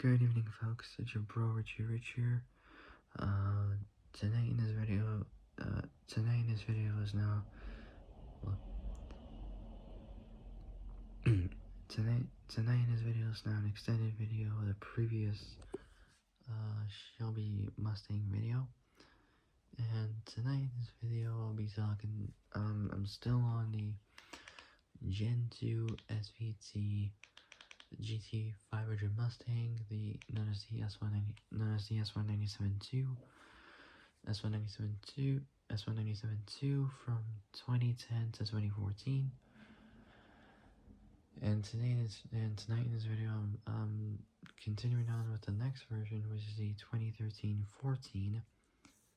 Good evening, folks. It's your bro Richie Rich here. Uh, tonight in this video, is now. Well, tonight in this video is now an extended video of the previous Shelby Mustang video. And tonight in this video, I'll be talking. I'm still on the Gen 2 SVT GT 500 Mustang, known as the S197-2, S197-2 from 2010 to 2014. And tonight in this video, I'm continuing on with the next version, which is the 2013-14.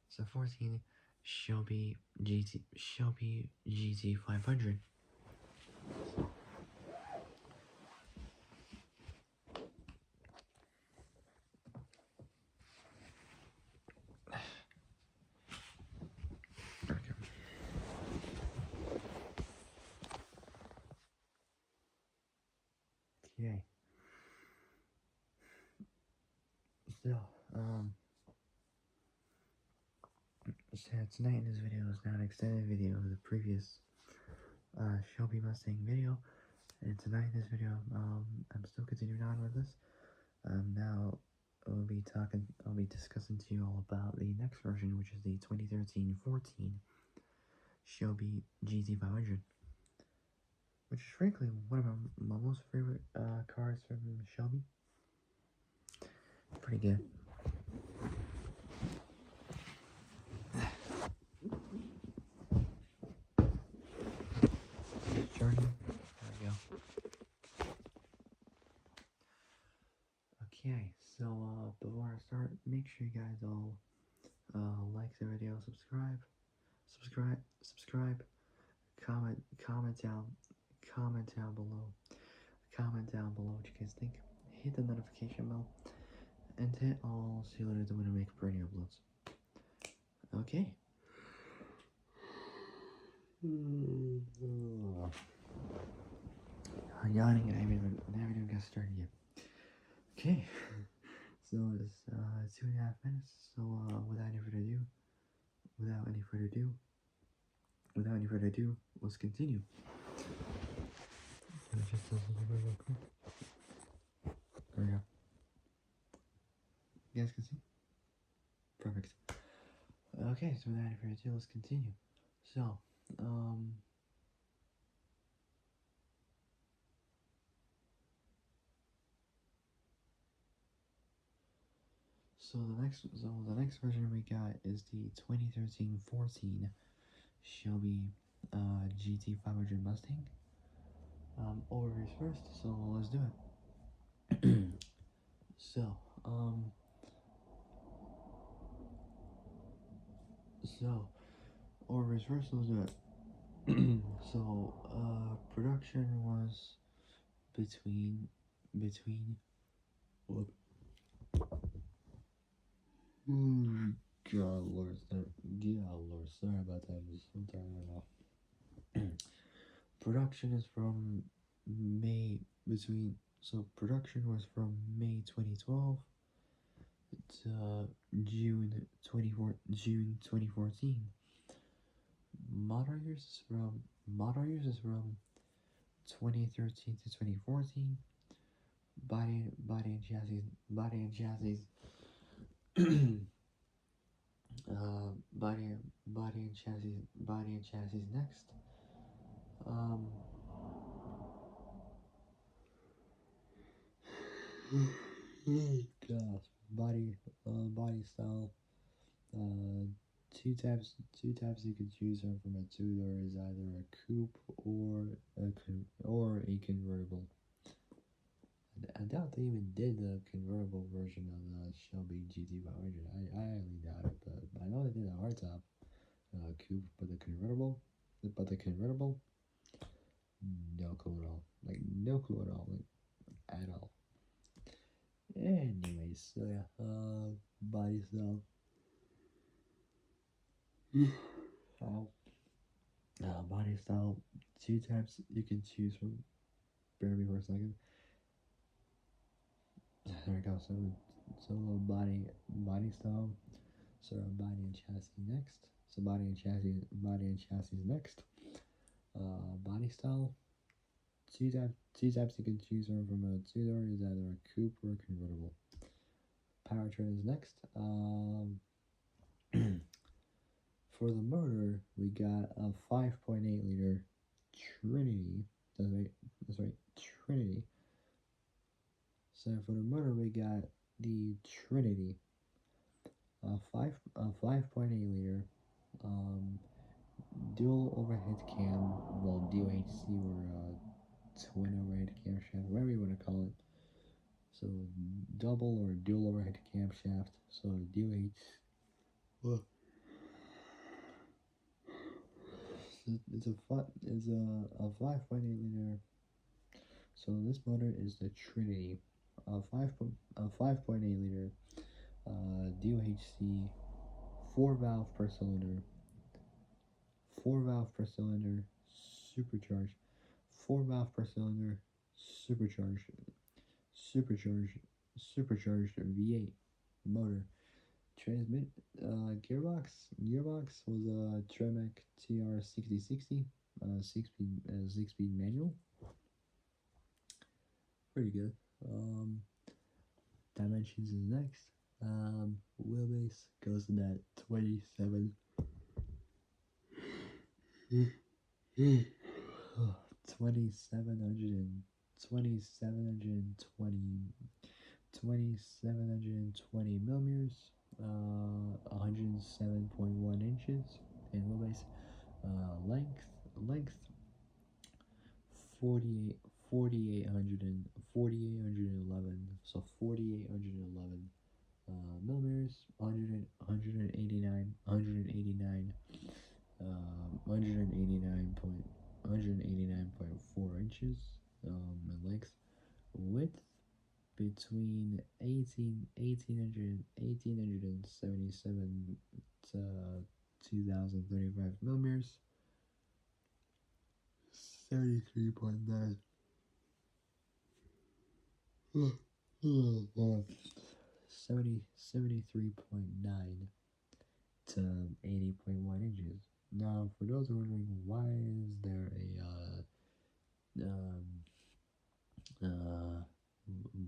So 14 Shelby GT 500. Okay. So tonight in this video is now an extended video of the previous Shelby Mustang video, and tonight in this video, I'm still continuing on with this. Now I'll be discussing to you all about the next version, which is the 2013-14 Shelby GT500, which is frankly one of my most favorite cars from Shelby. Pretty good. Journey. There we go. Okay, so before I start, make sure you guys all like the video, subscribe, comment down below what you guys think. Hit the notification bell and hit all so you later when I make brand new uploads. Okay. I'm yawning and I haven't even got started yet. Okay. So it's 2.5 minutes. So without any further ado, let's continue. Just real quick. There we go. You guys can see? Perfect. Okay, so without any further ado, let's continue. So, the next version we got is the 2013-14 Shelby GT500 Mustang. Overviews first, so let's do it. Overviews first, let's do it. Production was between what? God, Lord, sorry about that. I'm turning it off. Production is from production was from May 2012 to June 2014. Model years is from 2013 to 2014. Body and chassis body and chassis next. Gosh, body style. Two types you could choose from a two-door is either a coupe or a convertible. I doubt they even did the convertible version of the Shelby GT500. I highly doubt it, but I know they did a hardtop coupe, but the convertible, no clue at all. Like, no clue at all. Like, at all. Anyways, so yeah, body style. Body style, two types you can choose from. Bear with me for a second. There we go. So body style. So body and chassis next. So body and chassis next. Body style. Two types you can choose from a two-door is either a coupe or a convertible. Powertrain is next. For the motor, we got a 5.8 liter Trinity. That's right, Trinity. So for the motor, we got the Trinity, a 5.8 liter, dual overhead cam, well, DOHC or twin overhead camshaft, whatever you want to call it. So double or dual overhead camshaft. So DOH. Well, it's a 5.8 liter. So this motor is the Trinity, a 5.8 liter, DOHC, 4 valve per cylinder, supercharged, 4 valve per cylinder, supercharged, supercharged V8 motor. Transmit gearbox was a Tremec TR6060, 6-speed manual. Pretty good. Dimensions is next. Wheelbase goes in at 27. 2720 millimeters, 107.1 inches in wheelbase. Length 4811, so 4811 millimeters, 189.4 inches in length. Width between 1877 to 2035 millimeters, 73.9. 73.9 to 80.1 inches. Now, for those wondering why is there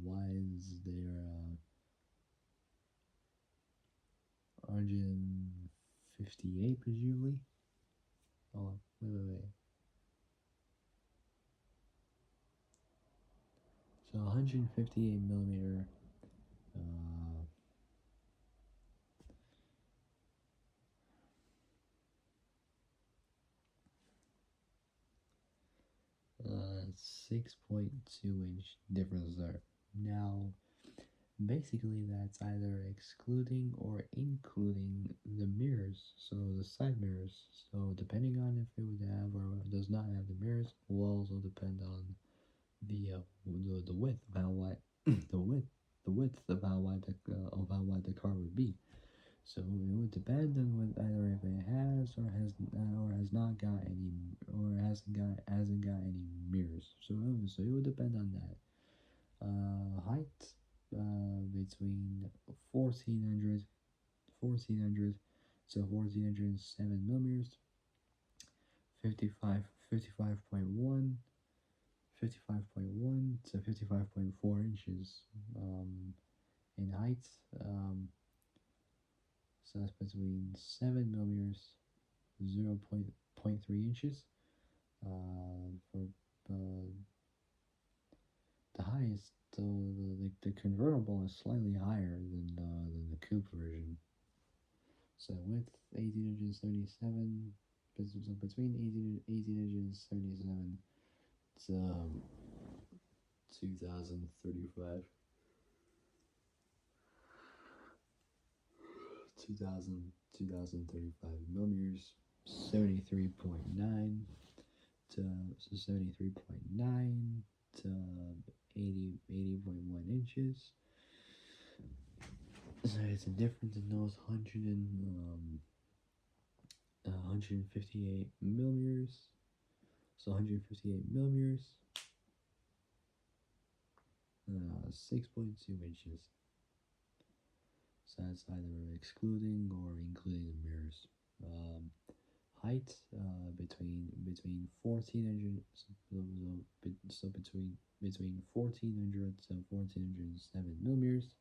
why is there 158 presumably? Oh, wait. So 158 millimeter. 6.2 inch difference there. Now, basically that's either excluding or including the mirrors, so the side mirrors. So depending on if it would have or does not have the mirrors will also depend on the width of how wide the width of how wide the car would be. So it would depend on either if it has or has not got any or hasn't got any mirrors. So it would depend on that. Height between 1400 to 1407 millimeters, 55.1 to 55.4 inches in height. So that's between 7 millimeters, 0.3 inches. For the highest, the convertible is slightly higher than the coupe version. So width 18 inches 37, so between 18 inches 77 to 2035. 2035 millimeters, 73.9 to 73.9 to 80.1 inches. So it's a difference in those 158 millimeters. So 158 millimeters. 6.2 inches. So that's either excluding or including the mirrors. Um, Height between 1400, so between 1400 to 1407 millimeters,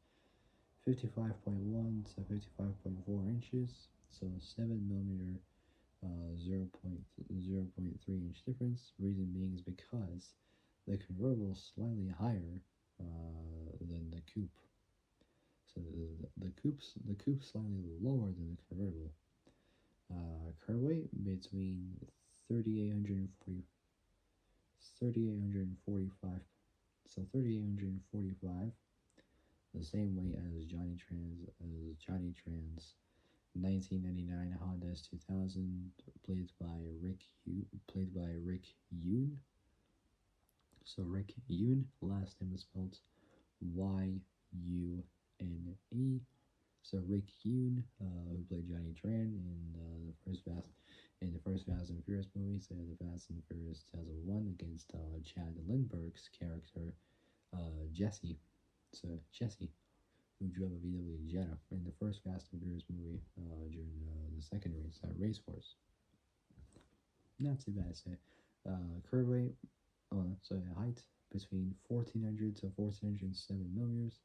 55.1 to 55.4 inches, so 7 millimeter, 0.3 inch difference. Reason being is because the convertible is slightly higher than the coupe. So the coupe's slightly lower than the convertible. Car weight between 3,840, 3,845, so 3,845, the same weight as Johnny Trans 1999 Honda S2000, played by Rick Yoon. So Rick Yoon, last name is spelled Y-U-N-E. So Rick Yoon, who played Johnny Tran in the first Fast and Furious movie, so the Fast and Furious 2001 against Chad Lindbergh's character Jesse. So Jesse, who drove a VW Jetta in the first Fast and Furious movie during the second race course. Not too bad, say. Curve weight, so height between 1400 to 1407 millimeters.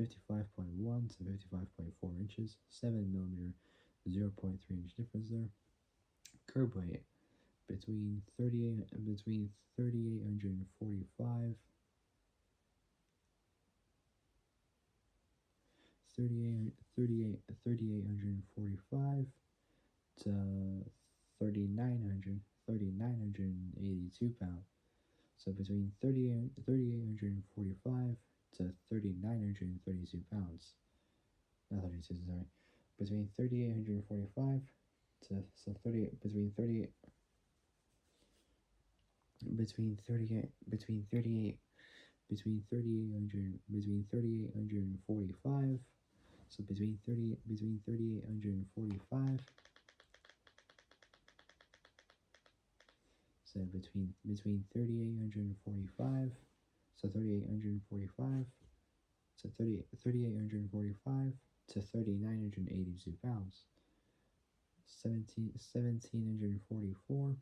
55.1 to 55.4 inches, 7 millimeter, 0.3 inch difference there. Curb weight between 3845 3845 to 3982 pounds. So between 3845 to 3932 pounds. Not 32, sorry. Between 3845 to so 38 between 38 between 38 between 38 between 3845, so between 3845, so between 3845, so 3845 to 3845 to 3982 pounds. 1744,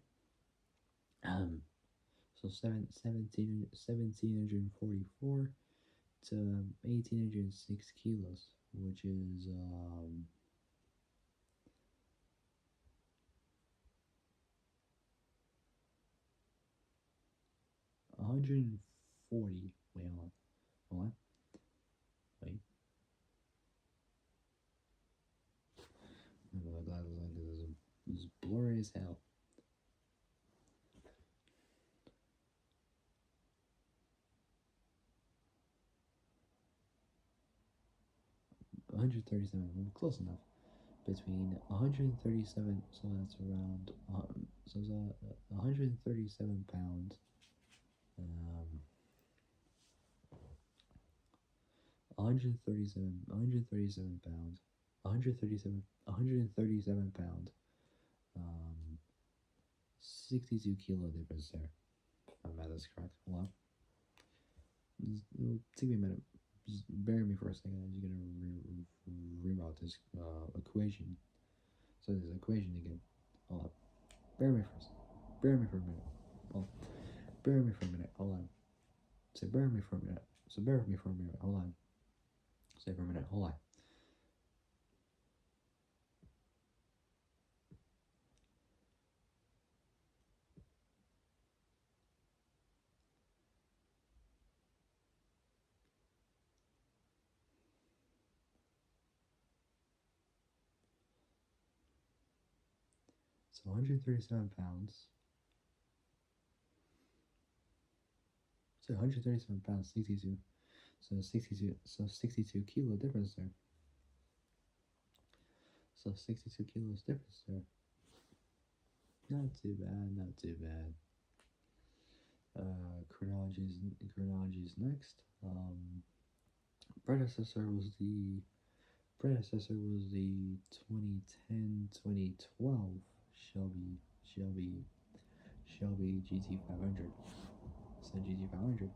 so 1744 to 1806 kilos, which is 140. Wait, hold on, wait. My glasses on because it's blurry as hell. 137, close enough. Between 137, so that's around, so it's 137 pounds. 137 pounds. 137 pounds. 62 kilo difference there. If my math is correct. Hold on. It'll take me a minute. Just bear me for a second. I'm just gonna reroute this equation. So this equation again. Hold on. Bear me for a second. Bear me for a minute. Hold on. Bear me for a minute. Hold on. Say bear me for a minute. So bear with me for a minute. Hold on. Say for a minute. Hold on. So 137 pounds. So 137 pounds, 62. So 62 kilo difference there. So 62 kilos difference there. Not too bad, not too bad. Chronology is next. Predecessor was the 2010-2012 Shelby GT500. So GT500.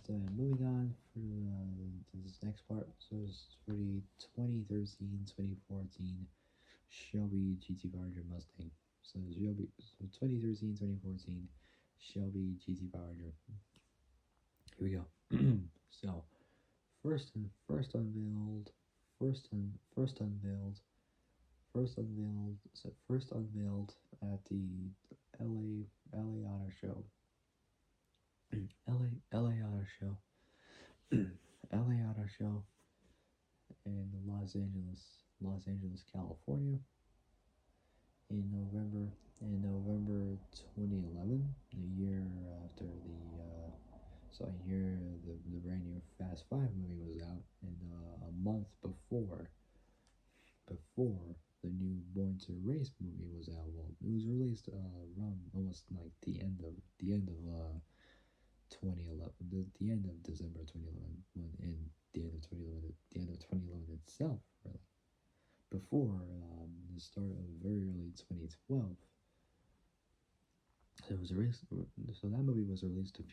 So moving on for this next part. So it's for the 2013-2014 Shelby GT500 Mustang. So Shelby, so 2013-2014 Shelby GT500. Here we go. So first unveiled, first unveiled at the LA Auto Show. LA Auto Show. LA Auto Show in Los Angeles, California in November 2011, the year after the brand new Fast 5 movie was out, and a month before the new Born to Race movie was out. Well, it was released around almost like the end of 2011, the end of December 2011, and the end of 2011 itself, really. Before the start of very early 2012, it was released. So that movie was released a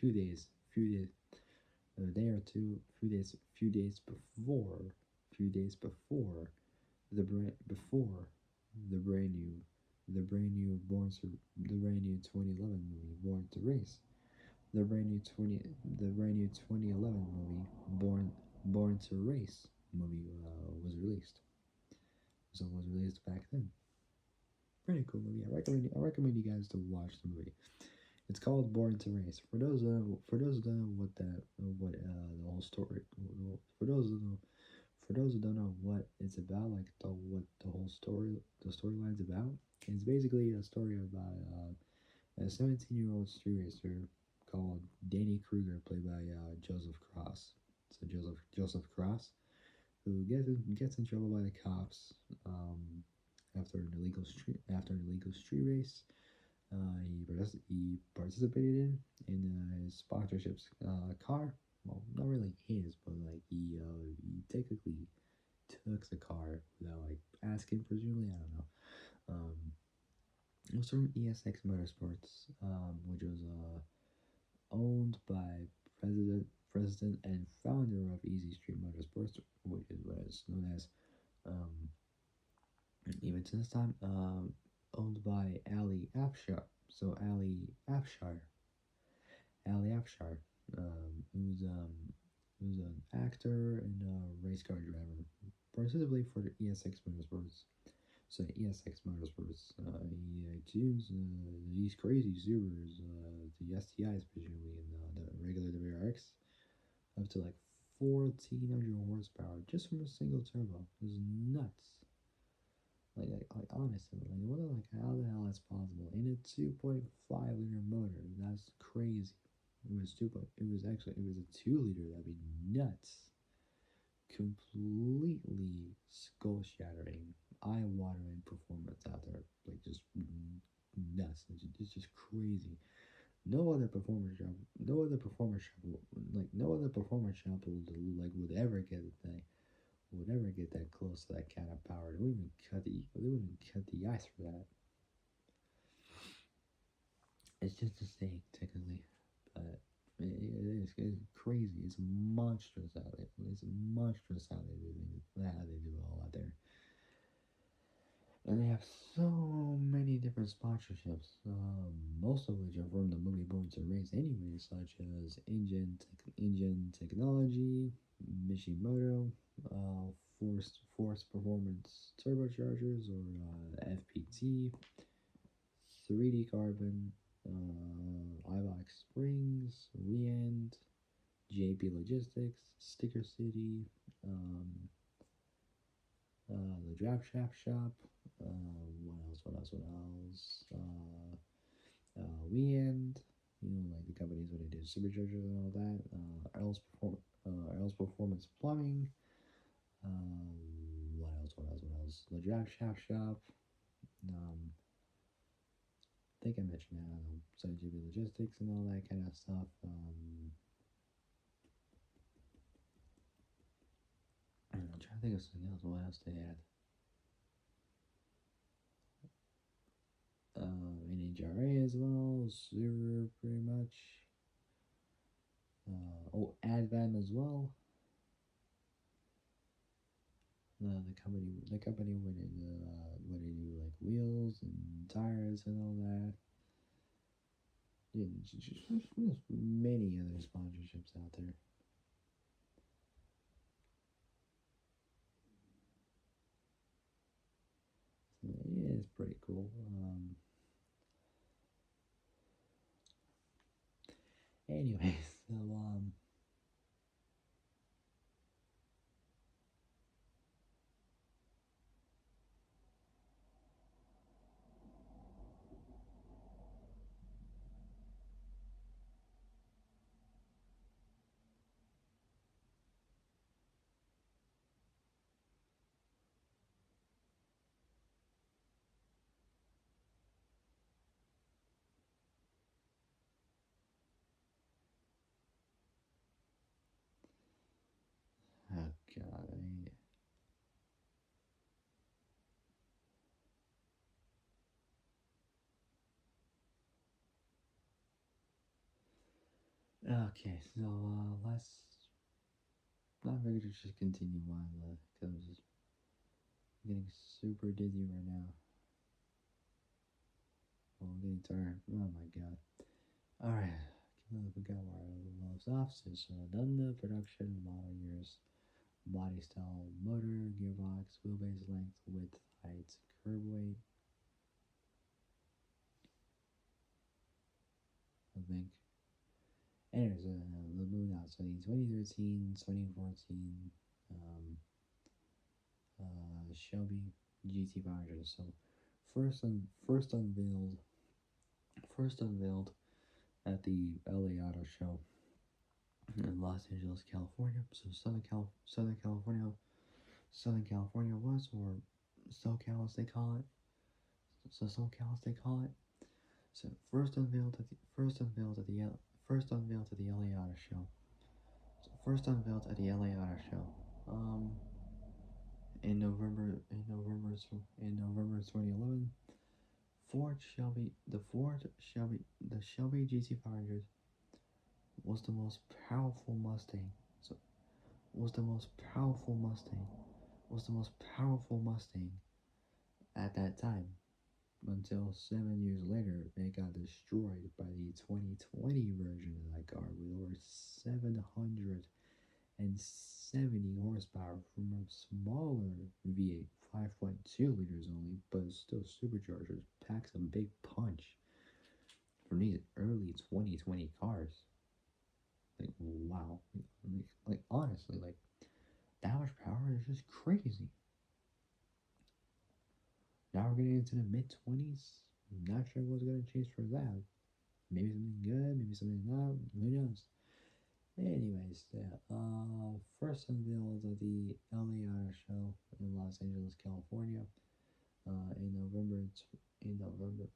a day or two, few days before before the brand new, the brand new 2011 movie Born to Race. The brand new 2011 movie Born to Race movie was released. So it was released back then. Pretty cool movie. I recommend you guys to watch the movie. It's called Born to Race. For those who don't know the whole story, for those who don't know what it's about, like what the storyline's about, it's basically a story about a 17-year-old street racer called Danny Kruger, played by Joseph Cross. So Joseph Cross, who gets in trouble by the cops after an illegal street race. He participated in his sponsorship's car. Well, not really his, but like he technically took the car without like asking, presumably. I don't know. It was from ESX Motorsports, which was owned by president and founder of Easy Street Motorsports, which is what is known as um, even to this time, owned by Ali Afshar. So Ali Afshar, who's an actor and a race car driver, principally for the ESX Motorsports. So ESX Motorsports, he tunes these crazy Subarus, the STIs presumably, and the regular WRX, up to like 1,400 horsepower just from a single turbo. It was nuts. Like honestly, like how the hell is possible in a 2.5 liter motor? That's crazy. It was a 2 liter. That'd be nuts. Completely skull shattering, eye watering performance out there. Like just nuts. It's just crazy. No other performer shop, no other performer shop would ever get the thing would ever get that close to that kind of power. They wouldn't cut the ice for that. It's just a saying, technically, but it's crazy. It's monstrous how they do it all out there. And they have so many different sponsorships, most of which are from the movie Born to Race anyway, such as Engine Technology, Mishimoto, Force Performance Turbochargers, or FPT, 3D Carbon, iBox Springs, Weend, JP Logistics, Sticker City, the Draft Shaft Shop, what else? Weend, like the companies when they do superchargers and all that. Earl's Performance Plumbing. What else? The Draft Shaft Shop. I think I mentioned that. So JB Logistics and all that kind of stuff. I'm trying to think of something else. What else they had? NHRA as well, Zero pretty much. Advan as well. The company went into like wheels and tires and all that. Yeah, just many other sponsorships out there. So, yeah, it's pretty cool. Anyways, so oh god, okay, so let's. I'm ready to just continue on because I'm just getting super dizzy right now. Oh, I'm getting tired. Oh my god. Alright, we got where I loves off. So, done the production, model years, body style, motor, gearbox, wheelbase length, width, height, curb weight, I think. Anyways, moving on. So, the 2013, 2014, um, Shelby GT500. So, first unveiled at the LA Auto Show in Los Angeles, California. So Southern California was, or SoCal as they call it. So SoCal as they call it. So first unveiled at the LA Auto Show. So first unveiled at the LA Auto Show. Um, in November 2011. The Shelby GT500 was the most powerful Mustang. So was the most powerful Mustang. Was the most powerful Mustang at that time. Until 7 years later, it got destroyed by the 2020 version of that car with over 770 horsepower from a smaller V8, 5.2 liters only, but still superchargers. Packs a big punch from these early 2020 cars. Like, wow. Like honestly, like, that much power is just crazy. Now we're getting into the mid 20s. I'm not sure what's going to change for that. Maybe something good, maybe something not. Who knows? Anyways, yeah. First unveiled at the LA Auto Show in Los Angeles, California. In November, in November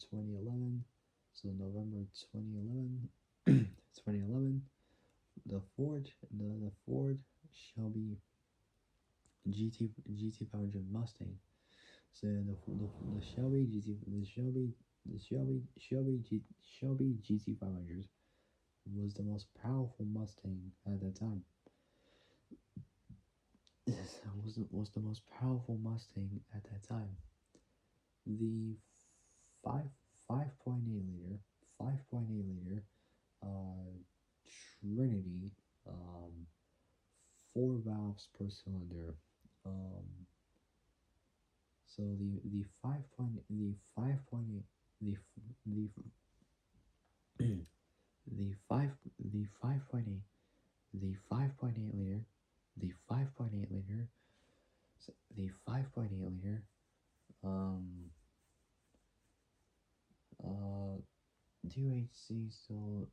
2011. So November 2011, 2011. The Ford Shelby GT500 Mustang. So the Shelby GT Shelby GT500 was the most powerful Mustang at that time. This was the most powerful Mustang at that time. The five 5.8 liter uh, Trinity, um, 4 valves per cylinder. Um, so the 5.8 the the 5.8 the 5.8 liter the 5.8 liter the 5.8 liter um uh DHC, so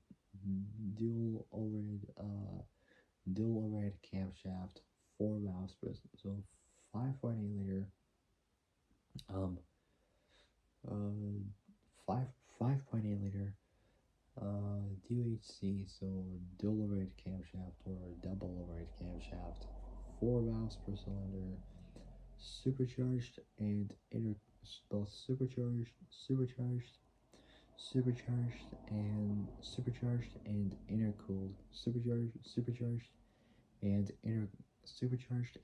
dual overhead camshaft, 4 valves per, so 5.8 liter um uh 5 5.8 liter DHC, so dual overhead camshaft or double overhead camshaft, 4 valves per cylinder, supercharged and inter both supercharged supercharged and intercooled, and inter supercharged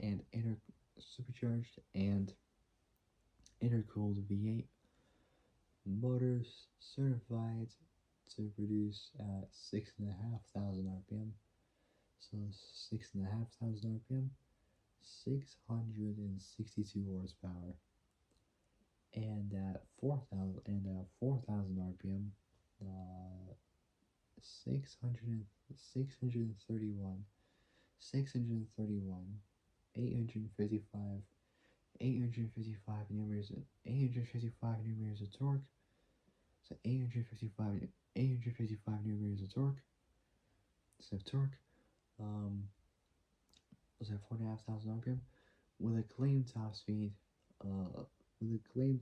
and intercooled V8 motors certified to produce at 6,500 RPM. So 6,500 RPM, 662 horsepower, and at 4,000 RPM, uh, 600 631 631 855 855 newton meters of torque. So 855 newton meters of torque. So torque. Um, was that 4,500 RPM with a claim top speed. With a claim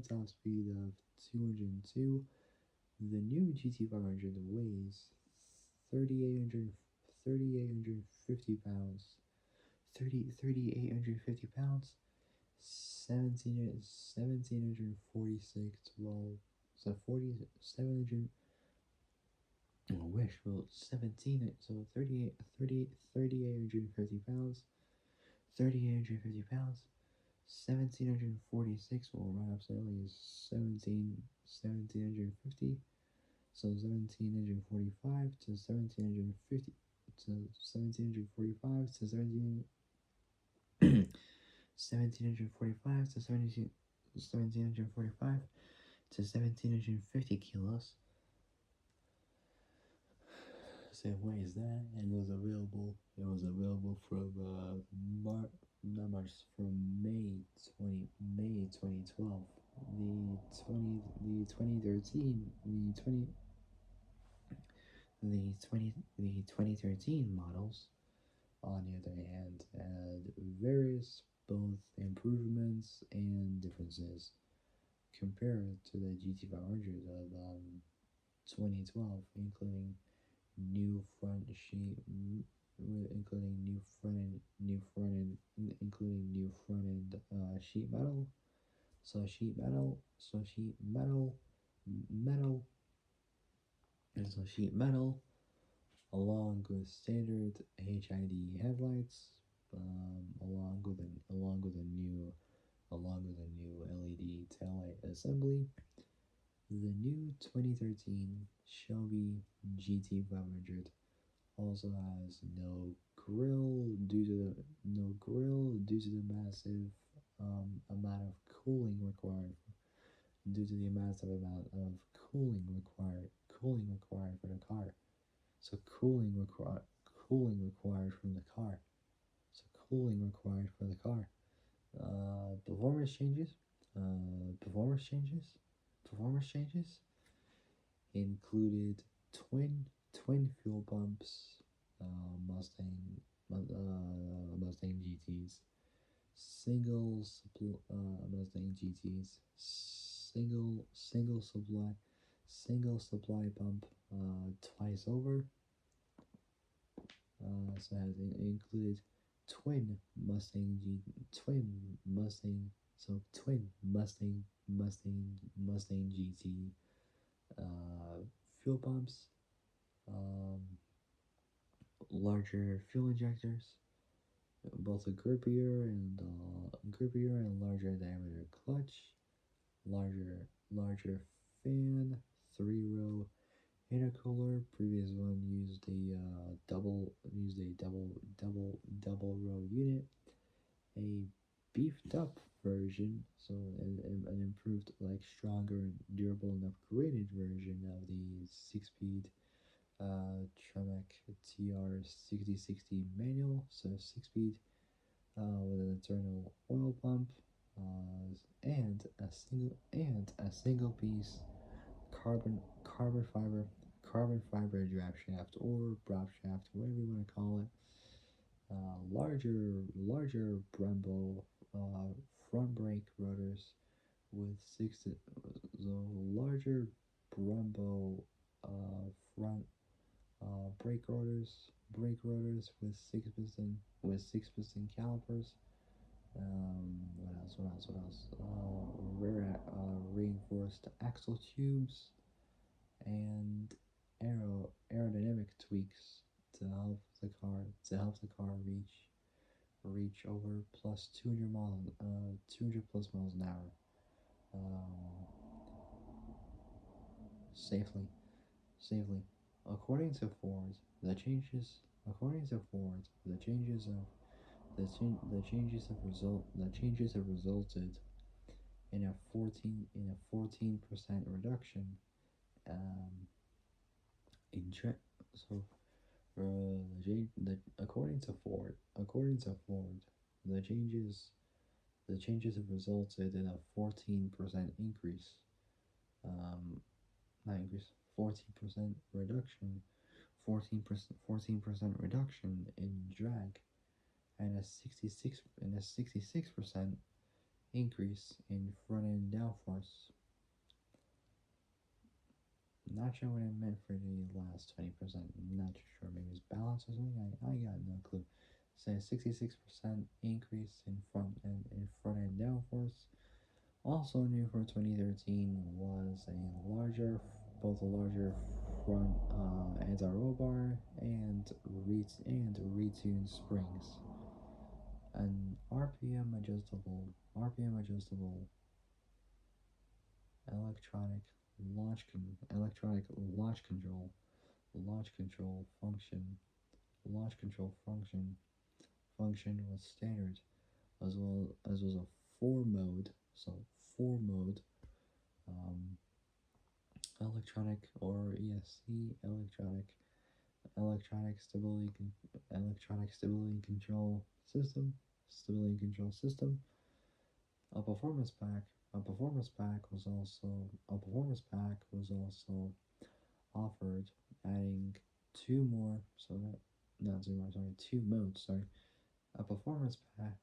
top speed of 202. The new GT500 weighs 3,850 pounds. 3,850 pounds. 1,746. Well, so 4700. I wish. Well, 17. So 3,850 pounds. 3,850 pounds. 1,746. Well, right up slightly is 1,750. So 1,745 to 1,750 to 1,745 to 1,745 to 1,745 to 1,750 kilos. So what is that? And it was available. It was available from from May 2012. The 2013 models, on the other hand, had various both improvements and differences compared to the GT500 of 2012, including new front sheet, including new front end sheet metal, metal, and so sheet metal, along with standard HID headlights, along with a new LED taillight assembly. The new 2013 Shelby GT500 also has no grill due to the massive amount of cooling required for the car. So cooling required from the car. So cooling required for the car. Performance changes. Performance changes included twin fuel pumps, Mustang GTs, Mustang GTs, single supply pump twice over. So has included twin Mustang G, twin Mustang, so twin Mustang GT fuel pumps, larger fuel injectors, both a grippier and larger diameter clutch, larger fan, 3-row intercooler. Previous one used a double row unit. A beefed up version, so an improved, like stronger and durable and upgraded version of the 6-speed Tremec TR6060 manual, so 6-speed with an internal oil pump and a single piece carbon fiber draft shaft or prop shaft, whatever you want to call it. Larger Brembo front brake rotors with larger Brembo front brake rotors with six piston calipers, What else? What else? What else? Reinforced axle tubes and aerodynamic tweaks to help the car reach over plus 200 plus miles an hour, um, safely. Safely. According to Ford, the changes. According to Ford, the changes have resulted in a 14% reduction um, in so according to Ford, the changes have resulted in a 14% increase, not increase, 14% reduction, 14% reduction in drag, and a 66% increase in front end downforce. Not sure what it meant for the last 20%. Not sure. Maybe it's balance or something. I got no clue. Say 66% increase in front end downforce. Also new for 2013 was both a larger front anti-roll bar and retuned springs. An RPM adjustable electronic electronic launch control launch control function was standard, as well as was a four mode um, electronic or ESC electronic stability control system. A performance pack a performance pack was also offered, adding two modes. Sorry, a performance pack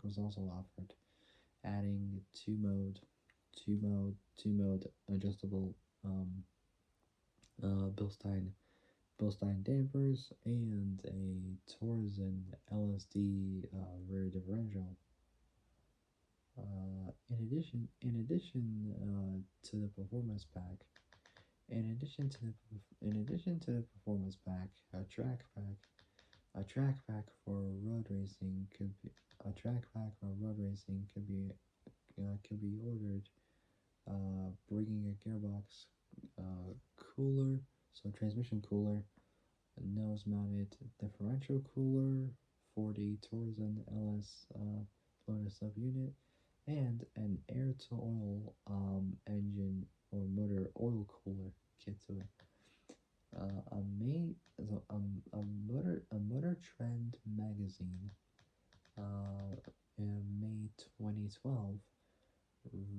was also offered, adding two mode adjustable Bilstein dampers and a Torsen LSD rear differential. To the performance pack, in addition to the performance pack, a track pack for road racing could be ordered, bringing a gearbox, cooler, so transmission cooler, a nose mounted differential cooler for the Torsen LS Lotus subunit, and an air to oil engine or motor oil cooler kit to it. A Motor Trend magazine in May 2012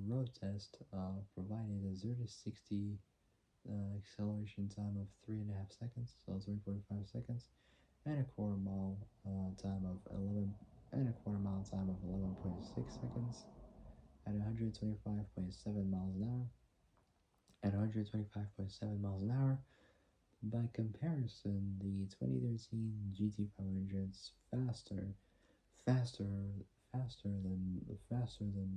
road test provided a 0 to 60 acceleration time of 3.5 seconds, so 3.5 seconds, and a quarter mile time of 11.6 seconds at 125.7 miles an hour. At 125.7 miles an hour. By comparison, the 2013 GT500's faster, faster than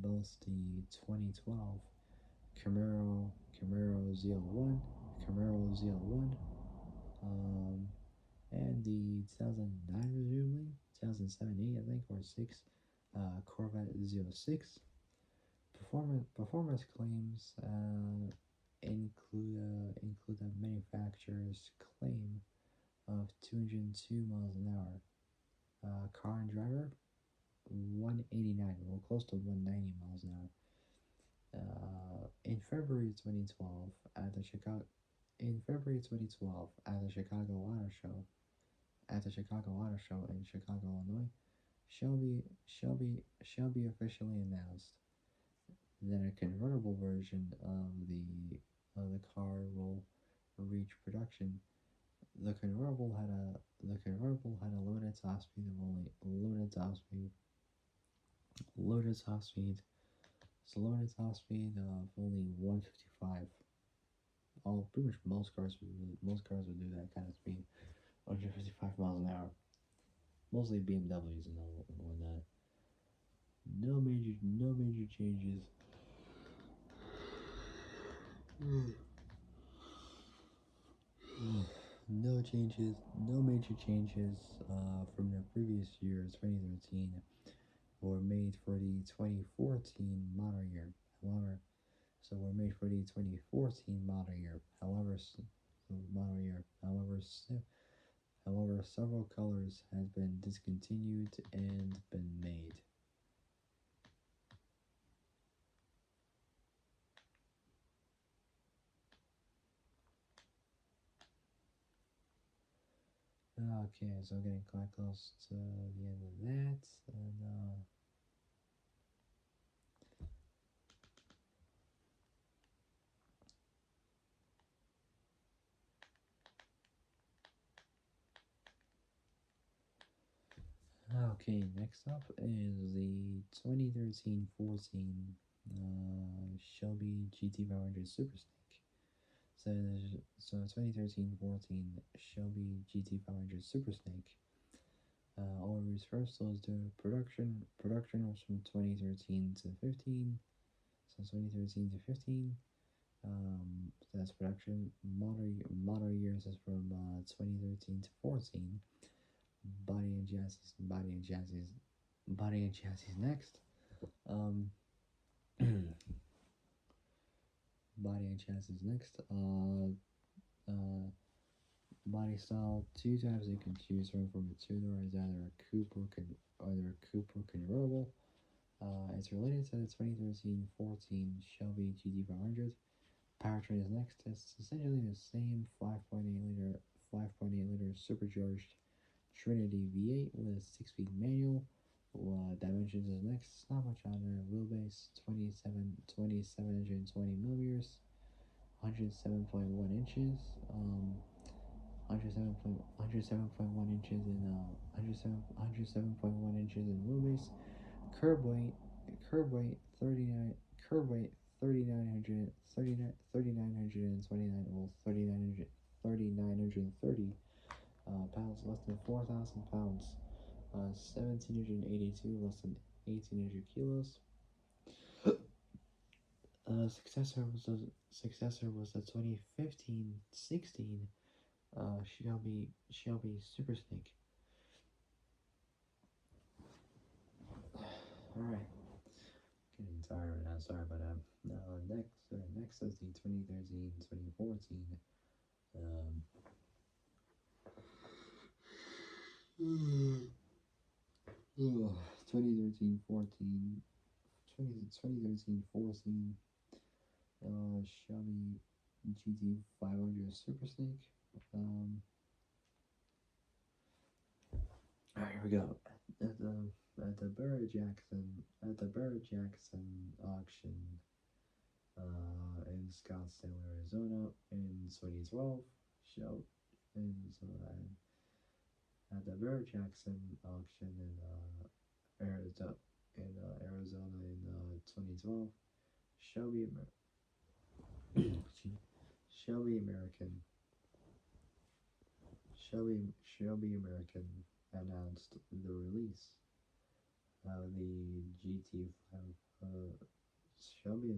both the 2012 Camaro ZL1, and the 2009 presumably 2007, 8 I think, or 6 Corvette Z06. Performance claims include the manufacturer's claim of 202 miles an hour. Car and driver 189, well, close to 190 miles an hour. In February 2012, at the Chicago Auto Show in Chicago, Illinois, Shelby officially announced that a convertible version of the car will reach production. The convertible had a limited top speed of only limited top speed of only 155. All pretty much most cars would do that kind of speed, 155 miles an hour. mostly BMWs and all whatnot. No major changes. No major changes from the previous year, 2013, were made for the 2014 model year. However, so were made for the 2014 model year. However, several colors has been discontinued and been made. Okay, so getting quite close to the end of that, and okay, next up is the 2013-14 Shelby GT500 Super Snake. So 2013-14 Shelby GT500 Super Snake. Oliver's first was the production. Production was from 2013 to 15. So 2013 to 15. That's production. Model years is from 2013 to 14. Body and chassis next. Um, body and chassis next. Body style, two types you can choose from a tuner is either a coupe or convertible. It's related to the 2013-14 Shelby GT500. Powertrain is next. It's essentially the same 5.8 liter supercharged Trinity V8 with a 6-speed manual. Dimensions is next. Not much on there. Wheelbase 2720 millimeters, 107.1 inches. 107.1 inches in 107.1 inches in wheelbase. Curb weight curb weight 39 curb weight 3929 well 3930 pounds, less than 4,000 pounds. 1782, less than 1800 kilos. Successor was the 2015-16 Shelby Super Snake. All right, getting tired right now. Sorry about that. Next is the 2013-2014 2013-14 Shelby GT500 Super Snake. Alright, here we go. At the Barrett Jackson auction in Scottsdale, Arizona in 2012. Show and so at the Barrett Jackson auction in Arizona in 2012. Shelby Shelby American Shelby American announced the release of the Shelby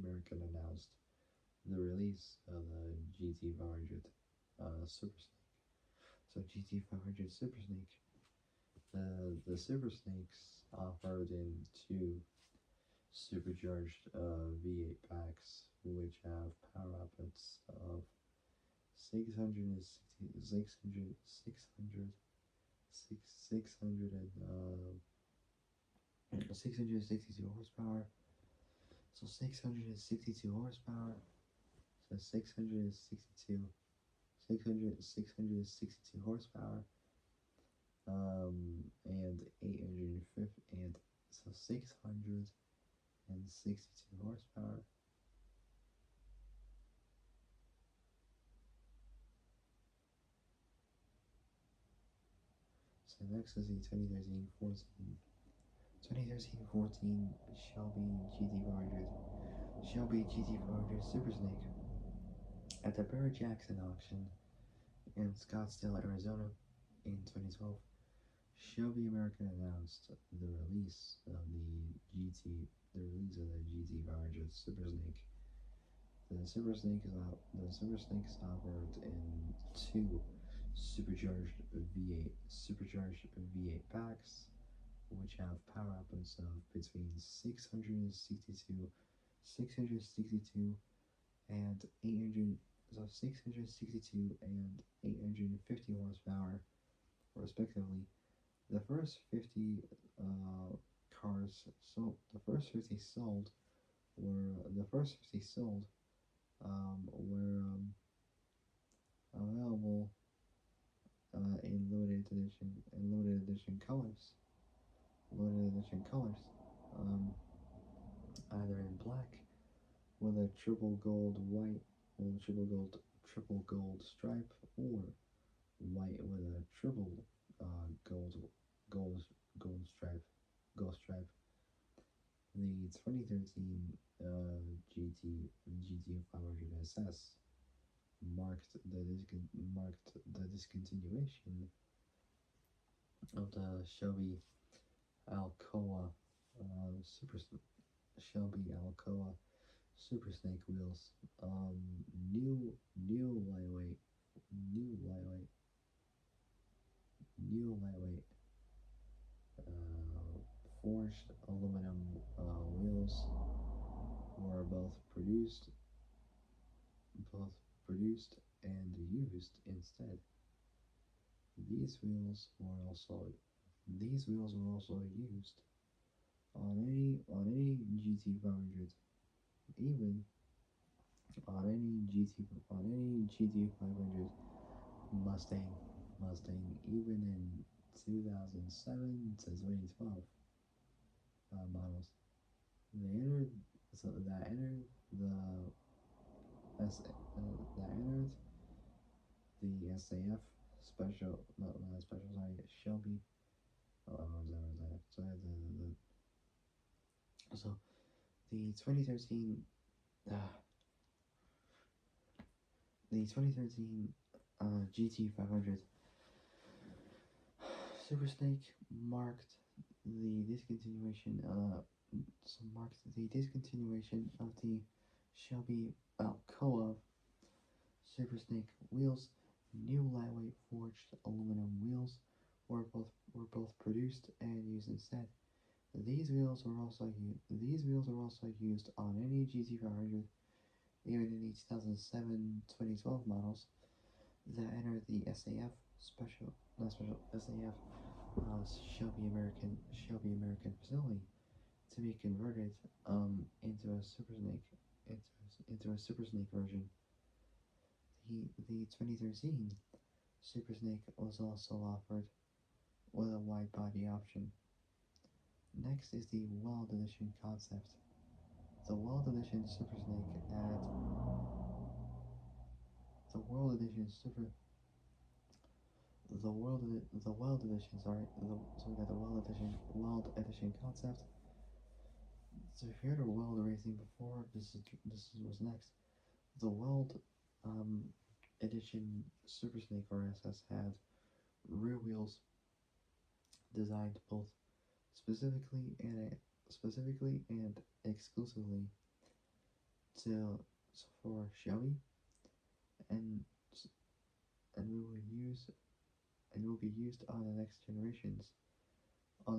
American announced the release of the GT500 Super Snake. So GT500 Super Snake. The Super Snakes offered in two supercharged V8 packs, which have power outputs of 662 horsepower. So 662 horsepower. So 662 horsepower. And 850 and so 662 horsepower. So next is the 2013-14 Shelby GT500 Super Snake at the Barrett-Jackson auction in Scottsdale, Arizona in 2012. Shelby America announced the release of the release of the GT 500 Super Snake. The Super Snake is offered in two supercharged V8 packs, which have power outputs of between 662 and 800, so 662 and 850 horsepower, respectively. The first 50 cars sold. The first 50 sold were available in limited edition colors. Um, Either in black with a triple gold white, or triple gold stripe, or white with a triple gold gold gold stripe. The 2013 GT 500 SS marked the discontinuation of the Shelby Alcoa Super Shelby Alcoa Super Snake wheels. New lightweight new lightweight forged aluminum wheels were both produced and used instead. These wheels were also used on any GT 500, even on any GT 500 Mustang, even in 2007 to 2012 models. They entered so that entered the S that entered the SAF special, not special, sorry, Shelby. So the 2013 GT 500 Super Snake marked the discontinuation of the Shelby Alcoa Super Snake wheels. New lightweight forged aluminum wheels were both produced and used instead. These wheels were also used on any GT 500, even in the 2007-2012 models that entered the SAF SAF Shelby American facility to be converted into a Super Snake version. The 2013 Super Snake was also offered with a wide body option. Next is the World Edition concept. The World Edition Super Snake had the World Edition Super the World Edition, sorry, so we got the World Edition concept. So if you heard of World Racing before, this is what's next. The World Edition Super Snake RSS had rear wheels designed both specifically and exclusively for Shelby, and will be used on the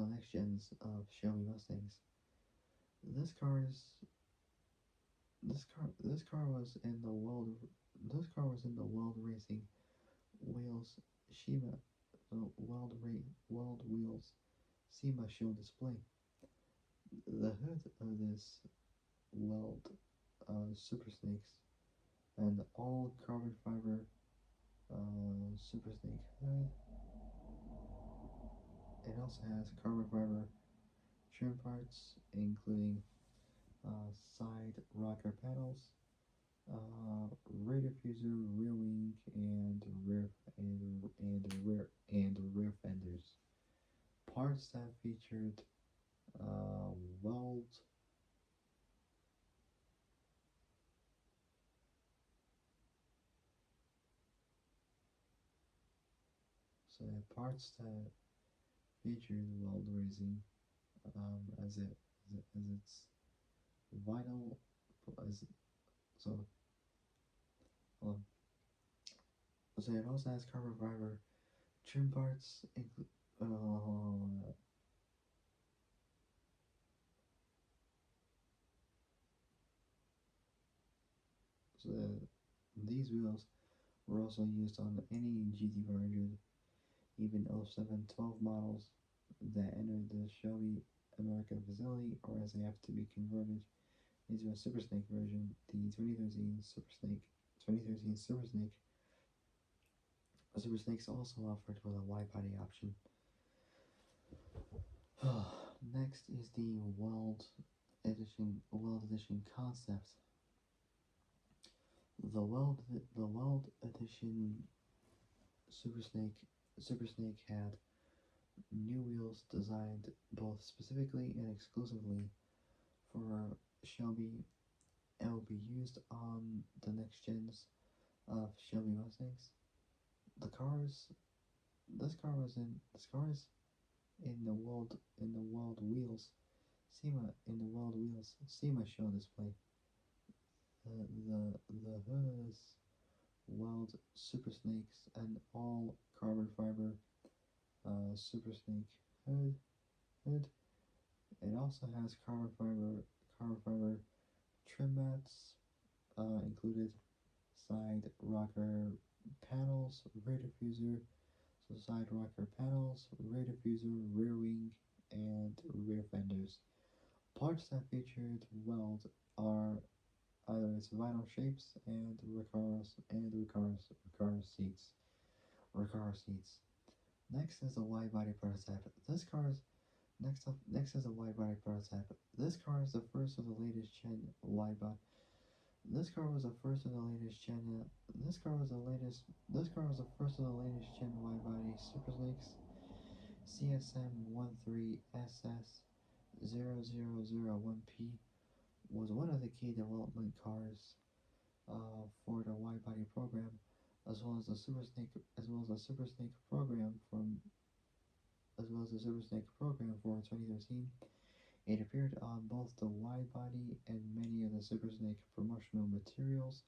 next gens of Shelby Mustangs. This car was in the World Racing Wheels SEMA World Wheels SEMA show display. The hood of this World Super Snakes and all carbon fiber Super Snake hood. It also has carbon fiber trim parts, including side rocker panels, rear diffuser, rear wing, and rear fenders. Parts that featured weld. So parts that featured weld racing as its vital as so um, so it also has carbon fiber trim parts so these wheels were also used on any GT500, even 0712 models that entered the Shelby American facility, or as they have to be converted into a Super Snake version, the 2013 Super Snake. Super Snake's also offered with a wide body option. Next is the Weld Edition concept. The Weld Edition Super Snake had new wheels designed both specifically and exclusively for Shelby and will be used on the next gens of Shelby Mustangs. This car is in the Weld wheels. SEMA show display. The hood is Weld Super Snakes and all carbon fiber Super Snake hood. It also has carbon fiber trim mats included, side rocker panels, rear diffuser, so side rocker panels, rear diffuser, rear wing, and rear fenders. Parts that featured weld are either its vinyl shapes and Recaro seats. Next is a wide body prototype. Next is a wide body prototype. This car is the first of the latest gen wide body. This car was the first of the latest gen. This car was the first of the latest gen wide body Super Snakes. CSM 13SS 0001P was one of the key development cars for the wide body program, as well as the Super Snake program for 2013. It appeared on both the wide body and many of the Super Snake promotional materials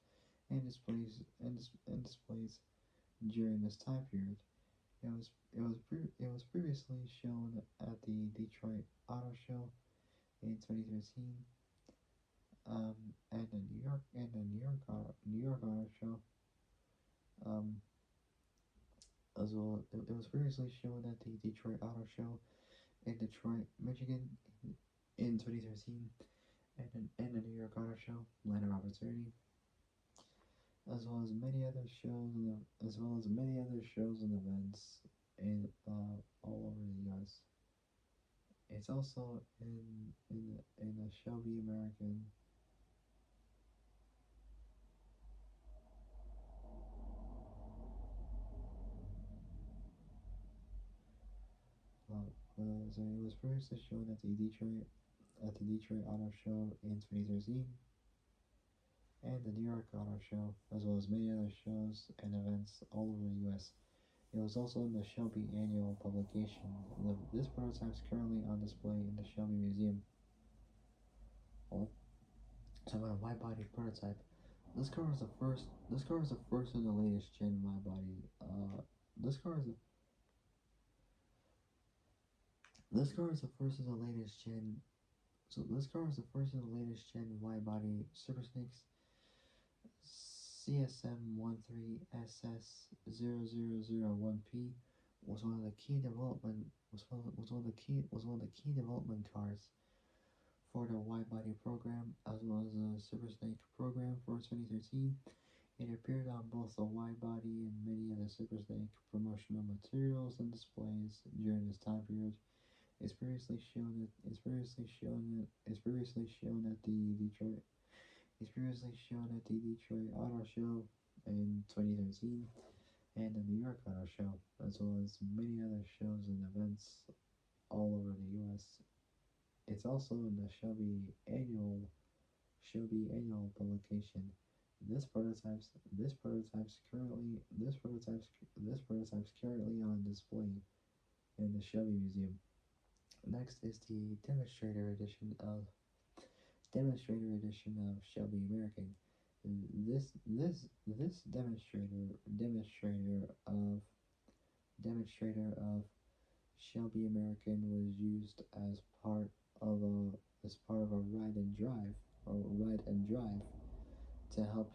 and displays during this time period. It was previously shown at the Detroit Auto Show in 2013, and the New York Auto Show, as well. It was previously shown at the Detroit Auto Show in Detroit, Michigan, in 2013, and the New York Auto Show, Land of Opportunity, as well as many other shows and events in all over the U.S. It's also in the Shelby American. So it was previously shown at the Detroit Auto Show in 2013 and the New York Auto Show, as well as many other shows and events all over the U.S. It was also in the Shelby annual publication. This prototype is currently on display in the Shelby Museum. So a wide body prototype. This car is the first of the latest gen wide body. This car is the first of the latest gen. So this car is the first of the latest gen wide body Super Snakes. CSM 13SS0001P was one of the key development cars for the wide body program, as well as the Super Snake program for 2013. It appeared on both the wide body and many of the Super Snake promotional materials and displays during this time period. It's previously shown at the Detroit Auto Show in 2013 and the New York Auto Show, as well as many other shows and events all over the U.S. It's also in the Shelby annual publication. This prototype's currently on display in the Shelby Museum. Next is the demonstrator edition of Shelby American. This demonstrator of Shelby American was used as of a ride and drive to help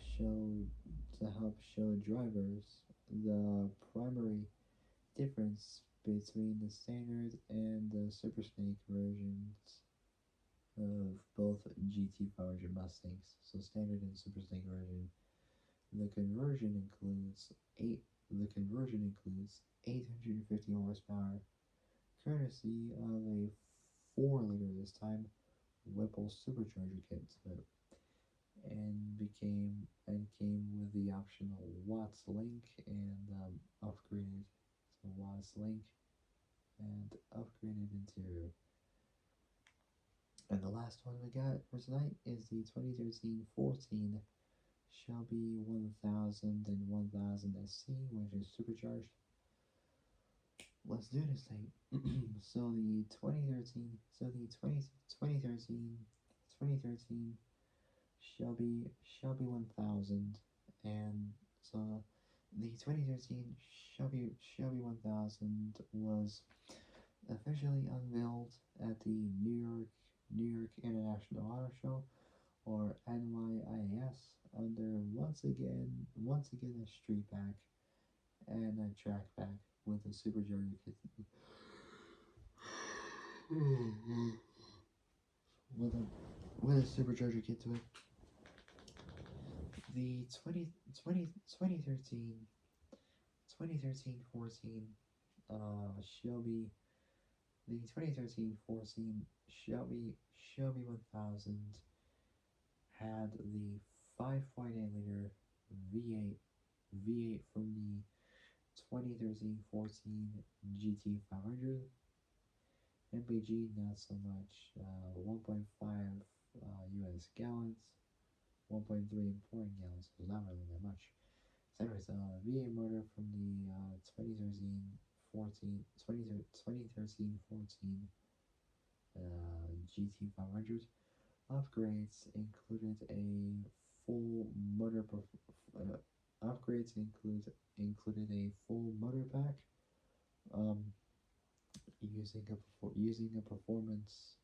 show drivers the primary difference between the standard and the Super Snake versions of both GT500 Mustangs. So standard and Super Snake version. The conversion includes 850 horsepower, courtesy of a 4-liter this time Whipple supercharger kit, and came with the optional Watts link and upgraded interior. And the last one we got for tonight is the 2013-14 Shelby 1000 and 1000 SC, which is supercharged. Let's do this thing. So the 2013 Shelby 1000, and so the 2013 Shelby 1000 was officially unveiled at the New York International Auto Show, or NYIAS, under once again a street pack and a track pack with a supercharger kit. with a supercharger kit to it. The 2013-14 Shelby, the 2013-14 Shelby 1000 had the 5.8-liter V8 from the 2013-14 GT500. MPG not so much, 1.5 US gallons, 1.3 imported gallons, so not really that much. So anyways, V8 motor from the 2013-14 GT500. Upgrades included a full motor included a full motor pack, using a performance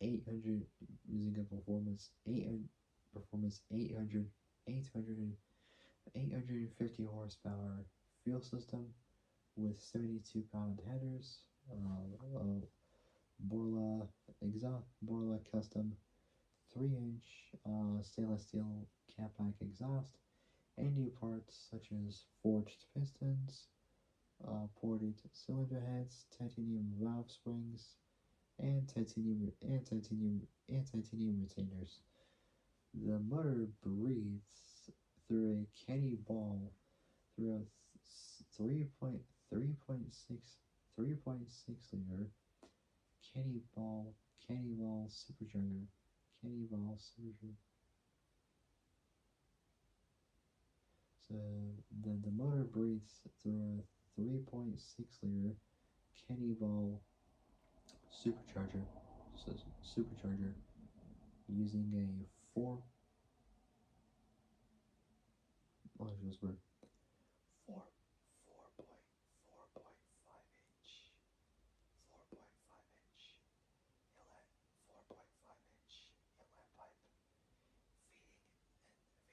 850 horsepower fuel system with 72-pound headers, Borla custom 3-inch stainless steel catback exhaust, and new parts such as forged pistons, ported cylinder heads, titanium valve springs, and titanium retainers. The motor breathes through a Kenny ball through a 3.6 liter Kenny ball supercharger. So the motor breathes through a 3.6 liter Kenny ball supercharger. Using a 4. Oh, it was weird. 4.5 inch inlet pipe,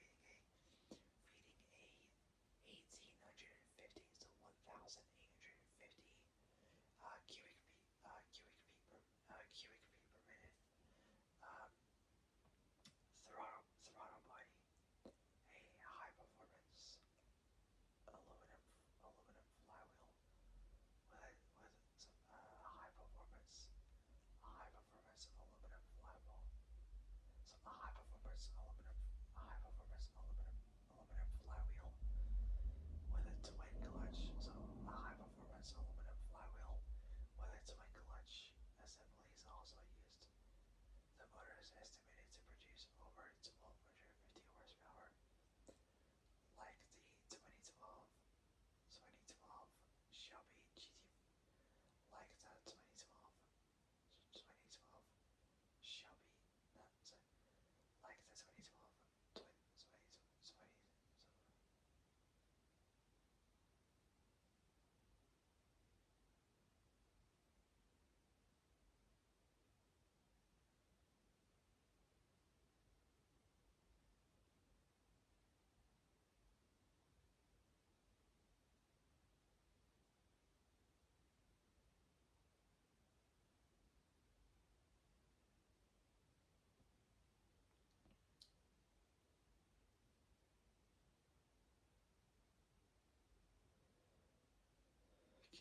feeding a 1850 to 1850 cubic feet per minute. Throttle body, a high performance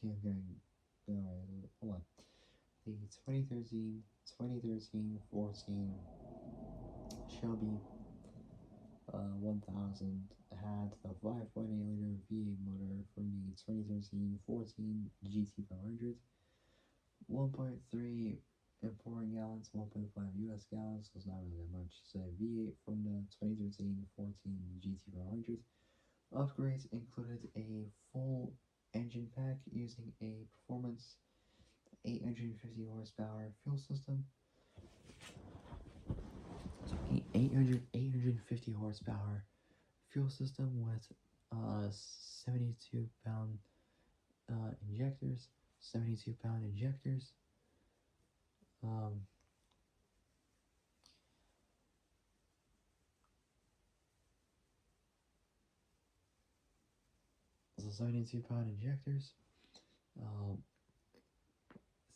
Okay, I'm getting. Alright, hold on. The 2013-14 Shelby 1000 had the 5.8-liter V8 motor from the 2013-14 GT500, 1.3 in pouring gallons, 1.5 US gallons, so it's not really that much. So V8 from the 2013-14 GT500. Upgrades included a full engine pack using a performance 850 horsepower fuel system. So 850 horsepower fuel system with 72 pound injectors, 72 pound injectors. So 72 pound injectors.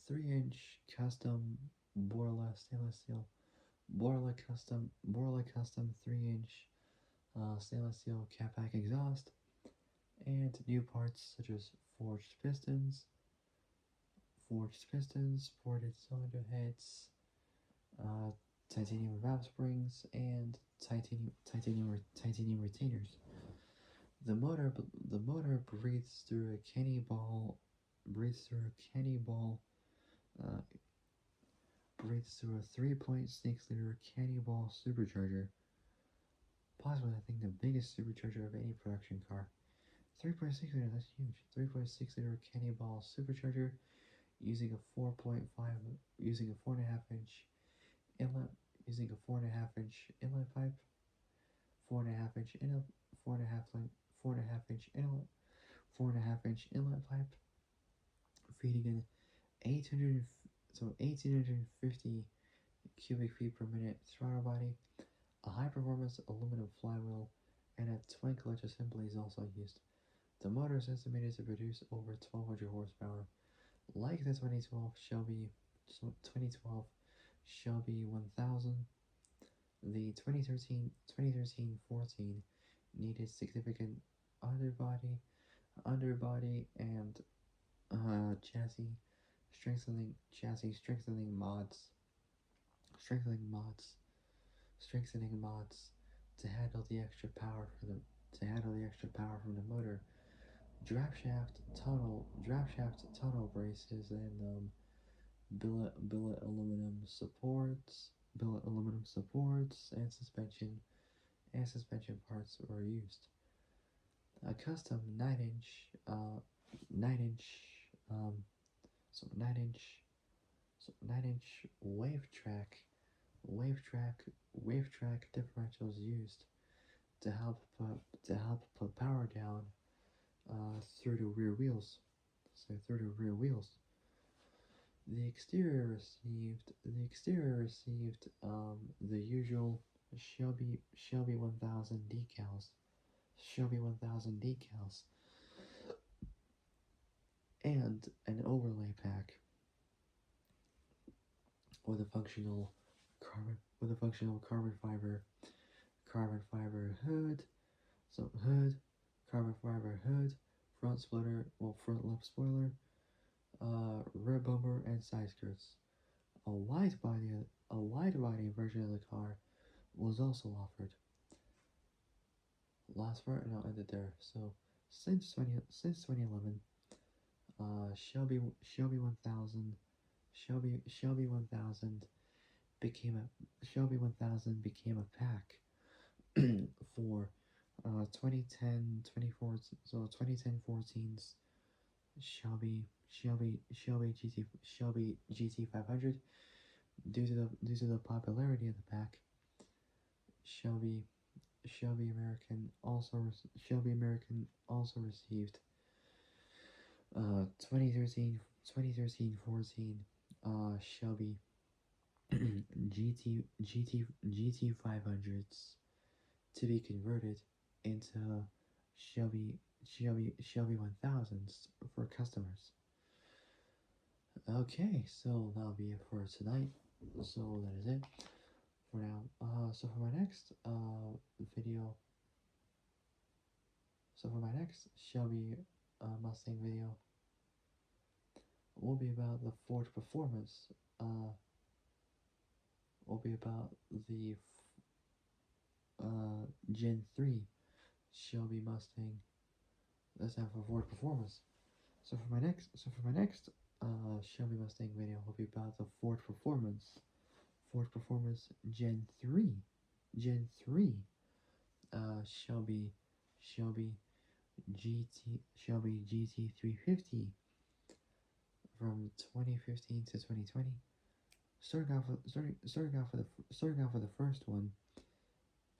3-inch custom Borla stainless steel. Borla custom 3-inch stainless steel catback exhaust, and new parts such as forged pistons, ported cylinder heads, titanium valve springs, and titanium retainers. The motor breathes through a cannonball uh, breathes through a 3.6-liter cannonball supercharger. Possibly, I think, the biggest supercharger of any production car. 3.6 liter, that's huge. 3.6 liter cannonball supercharger using a 4.5 inlet, using a 4.5 inch inlet pipe, 4.5 inch inlet, 4.5 inch inlet, 4.5 inch inlet pipe, feeding an 1850 cubic feet per minute throttle body. A high performance aluminum flywheel and a twin clutch assembly is also used. The motor is estimated to produce over 1200 horsepower. Like the 2012 Shelby 1000, the 2013-14 needed significant underbody and chassis strengthening mods to handle the extra power from the motor. Draft shaft tunnel braces and billet aluminum supports and suspension parts were used. A custom 9-inch um, 9-inch wave track differentials used to help put power down through the rear wheels. The exterior received the usual Shelby 1000 decals, and an overlay pack with a functional carbon fiber hood. So carbon fiber hood, front lip spoiler, rear bumper, and side skirts. A wide body version of the car was also offered. Last part, and I'll end it there. So since 2011, Shelby 1000 became a pack for 2010-14's Shelby GT500. Due to the popularity of the pack, Shelby American also received 2013-14 Shelby GT500s to be converted into Shelby 1000s for customers. Okay, so that'll be it for tonight. So that is it for now. So for my next video, Shelby Mustang video, will be about the Ford performance. Will be about the Gen 3 Shelby Mustang. Let's have a Ford performance. So for my next Shelby Mustang video will be about the Ford performance. Ford performance Gen 3. Gen 3. Shelby GT 350 from 2015 to 2020. Starting off with the first one.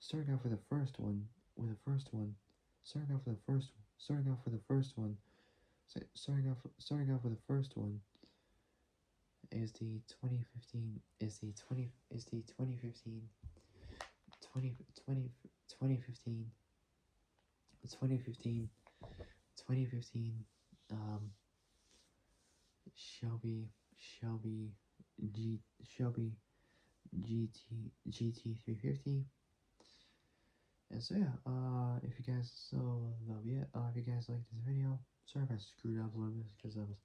Starting off with the first one. Starting off with the first one. Starting off with the first one is the 2015 is the 20 is the 2015 20 20 2015 2015 2015 Shelby Shelby GT 350. And so yeah, if you guys, so that'll be it. If you guys like this video, sorry if I screwed up a little bit because I was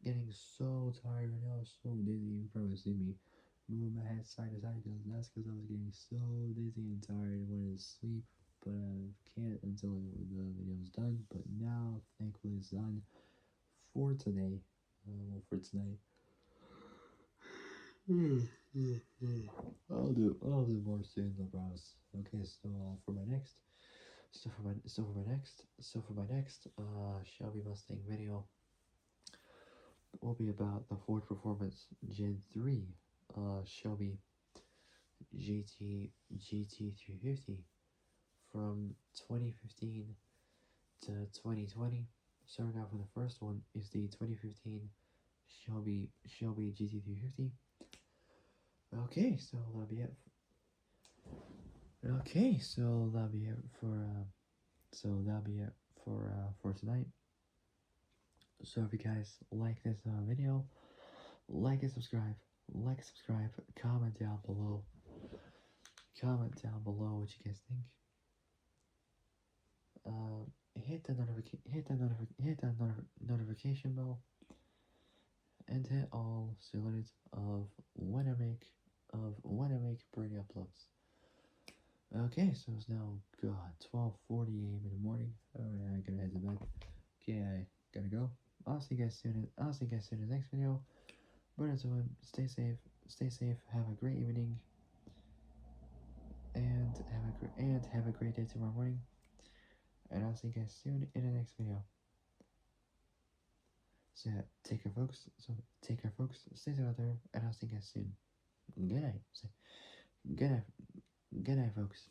getting so tired right now, so dizzy. You can probably see me moving my head side to side because that's because I was getting so dizzy and tired and wanted to sleep, but I can't until the video's done. But now, thankfully, it's done for today. For tonight. I'll do more soon, no promise. Okay, so for my next Shelby Mustang video will be about the Ford Performance Gen 3 Shelby GT 350 from 2015 to 2020. Starting off with the first one is the 2015 Shelby GT 350. Okay, so that'll be it. Okay, so that'll be it for tonight. So if you guys like this video, like and subscribe, comment down below what you guys think. Hit that notification bell, and hit all so alerts of when I make brand uploads. Okay, so it's now 12:40 a.m. in the morning. Alright, I gotta head to bed. Okay, I gotta go. I'll see you guys soon in the next video. But until then, stay safe, have a great evening, and have a great day tomorrow morning. And I'll see you guys soon in the next video. So yeah, take care folks, stay safe out there, and I'll see you guys soon. Good night. Good night folks.